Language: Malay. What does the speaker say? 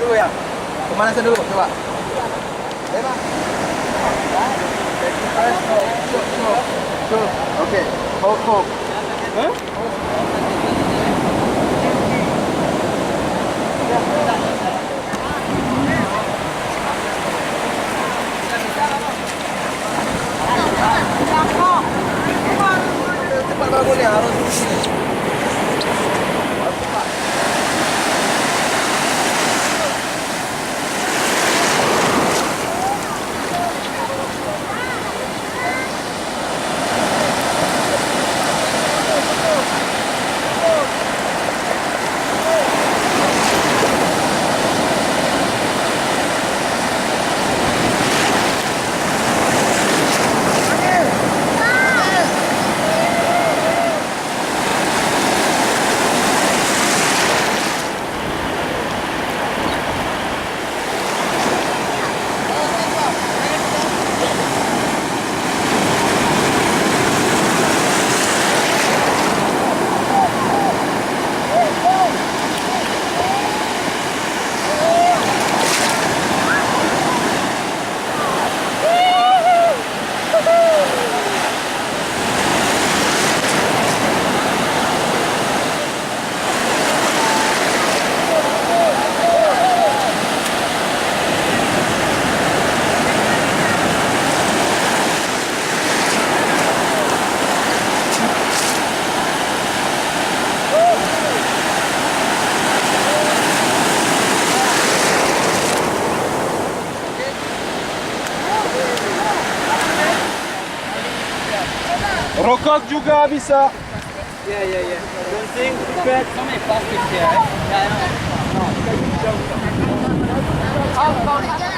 dulu ya. Pemanasan dulu, coba. Lima. Oke. Hold. Hah? Cepat bangunnya harus. Rokok juga bisa. Yeah. Don't think bad. So many plastics here. Yeah, I know. No.